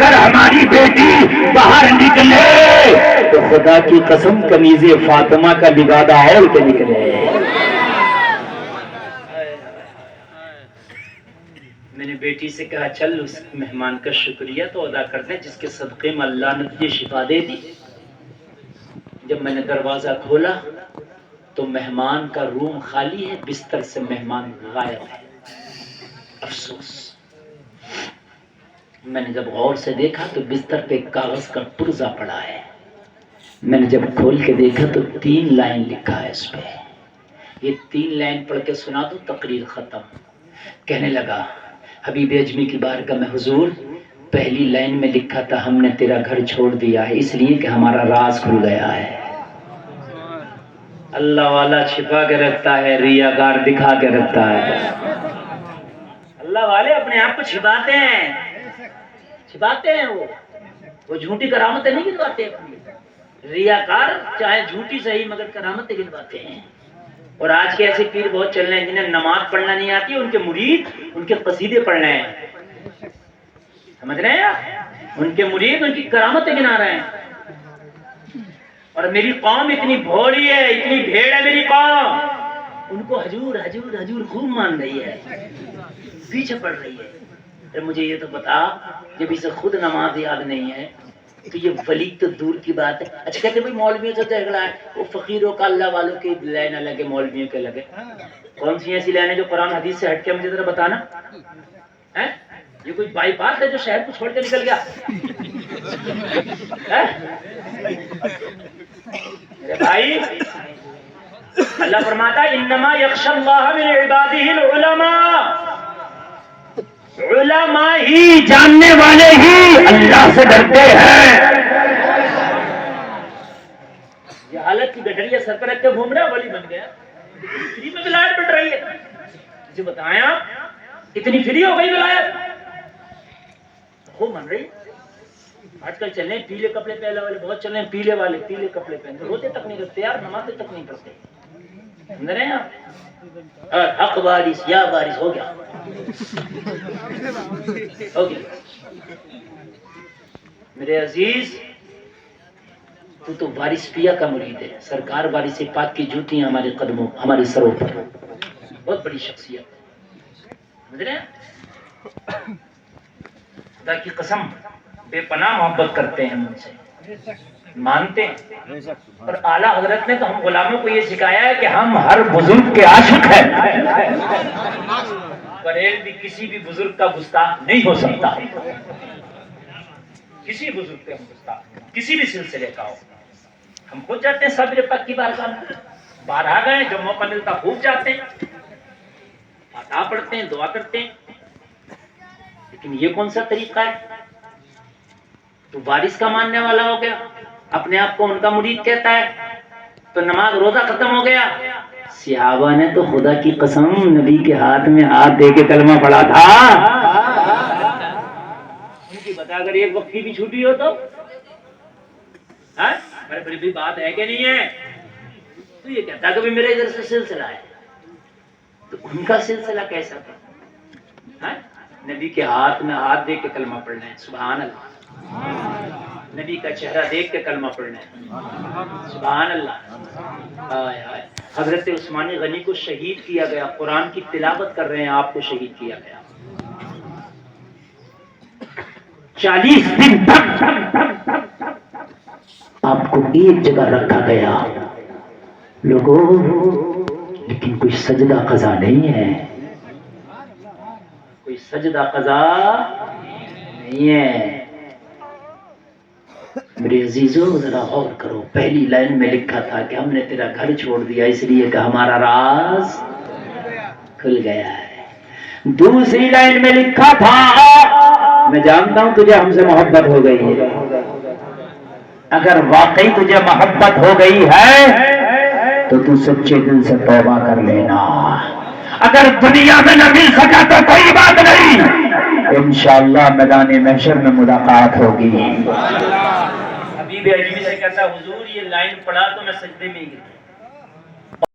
اگر ہماری بیٹی باہر نکلے تو خدا کی قسم کنیز فاطمہ کا لبادہ اوڑھ کے نکلے. میں نے بیٹی سے کہا چل اس مہمان کا شکریہ تو ادا کرتے جس کے صدقے میں اللہ نے تجھے شفا دے دی. جب میں نے دروازہ کھولا تو مہمان کا روم خالی ہے, بستر سے مہمان غائب ہے. افسوس. میں نے جب غور سے دیکھا تو بستر پہ ایک کاغذ کا پرزہ پڑا ہے. میں نے جب کھول کے دیکھا تو 3 لائن لکھا ہے اس پہ. یہ 3 لائن پڑھ کے سنا دو تقریر ختم. کہنے لگا حبیب اجمی کی بارگاہ میں حضور, پہلی لائن میں لکھا تھا ہم نے تیرا گھر چھوڑ دیا ہے اس لیے کہ ہمارا راز کھل گیا ہے. اللہ والا چھپا کے رکھتا ہے, ریاکار دکھا کے رکھتا ہے. اللہ والے اپنے آپ کو چھپاتے ہیں, وہ جھوٹی کرامتیں نہیں گنواتے اپنی. ریاکار چاہے جھوٹی صحیح مگر کرامتیں گنواتے ہیں. اور آج کے ایسے پیر بہت چل رہے ہیں جنہیں نماز پڑھنا نہیں آتی, ان کے مرید ان کے قصیدے پڑھ رہے ہیں. سمجھ رہے ہیں آپ, ان کے مرید ان کی کرامتیں گنا رہے ہیں. اور میری قوم اتنی بھولی ہے, اتنی بھیڑ ہے میری قوم, ان کو حضور حضور حضور خوب مان رہی ہے, پیچھے پڑ رہی ہے. تو مجھے یہ تو بتا, جب اسے خود نماز یاد نہیں ہے تو یہ ولی تو دور کی بات ہے. اچھا کہتے ہیں مولویوں سے جھگڑا ہے, وہ فقیروں کا اللہ والوں کی لائن الگ ہے, مولویوں کے لگے. کون سی ایسی لائن ہے جو قرآن حدیث سے ہٹ کے مجھے ذرا بتانا ہے. یہ کوئی بائی پاس ہے جو شہر کو چھوڑ کے نکل گیا؟ میرے بھائی, اللہ فرماتا ہے انما یخشی اللہ من عبادہ العلماء, علماء ہی, جاننے والے ہی اللہ سے ڈرتے ہیں. یہ حالت کی گٹریاں سر پر رکھ کے گھوم رہا ولی بن گیا, فری میں ولایت بن رہی ہے. مجھے بتائیں آپ, اتنی فری ہو گئی ولایت, خوب بن رہی. آج کل چلے پیلے کپڑے پہلے والے بہت چلے, پیلے والے پیلے کپڑے پہنتے, روتے تک نہیں کرتے یار, نمازیں تک نہیں پڑھتے. سمجھ رہے ہیں آپ, حق بارش یا بارش ہو گیا ہو گیا. میرے عزیز, تو وارث پیا کا مرید ہے. سرکار وارث پاک کی جوتیاں ہمارے قدموں ہمارے سروں پر, بہت بڑی شخصیت. سمجھ رہے ہیں, خدا کی قسم بے پناہ محبت کرتے ہیں مجھ سے, مانتے ہیں. اور اعلیٰ حضرت نے تو ہم غلاموں کو یہ سکھایا ہے کہ ہم ہر بزرگ کے عاشق ہیں. بریل بھی کسی بھی بزرگ کا گستاخ نہیں ہو سکتا, کسی بزرگ کا گستاخ, کسی بھی سلسلے کا ہو. ہم خود جاتے ہیں صابر پاک کی بارگاہ میں, باہر آ گئے جو موقع ملتا خوب جاتے ہیں, عطا پڑھتے ہیں, دعا کرتے ہیں. لیکن یہ کون سا طریقہ ہے؟ تو وارث کا ماننے والا ہو گیا, اپنے آپ کو ان کا مرید کہتا ہے, تو نماز روزہ ختم ہو گیا. صحابہ نے تو خدا کی قسم نبی کے ہاتھ میں ہاتھ دے کے کلمہ پڑھا تھا. ان کی بتا اگر ایک وقت کی بھی چھوٹی ہو تو بڑی بھی بات ہے کہ نہیں ہے. تو یہ کہتا کہ میرے ادھر سے سلسلہ ہے, تو ان کا سلسلہ کیسا تھا؟ نبی کے ہاتھ میں ہاتھ دے کے کلمہ پڑھنا ہے, سبحان اللہ. نبی کا چہرہ دیکھ کے کلمہ پڑھنا ہے, سبحان اللہ. آئے آئے. حضرت عثمان غنی کو شہید کیا گیا, قرآن کی تلاوت کر رہے ہیں, آپ کو شہید کیا گیا. 40 دن تک آپ کو ایک جگہ رکھا گیا. لوگوں, لیکن کوئی سجدہ قضا نہیں ہے, کوئی سجدہ قضا نہیں ہے. میرے عزیزو ذرا غور کرو, پہلی لائن میں لکھا تھا کہ ہم نے تیرا گھر چھوڑ دیا اس لیے کہ ہمارا راز کھل گیا ہے. دوسری لائن میں لکھا تھا میں جانتا ہوں تجھے ہم سے محبت ہو گئی ہے. اگر واقعی تجھے محبت ہو گئی ہے تو تو سچے دل سے توبہ کر لینا. اگر دنیا میں نہ مل سکا تو کوئی بات نہیں, انشاءاللہ میدان محشر میں ملاقات ہوگی. حبیب اجمی سے کہتا حضور یہ لائن پڑھا تو میں سجدے میں ہی گرا.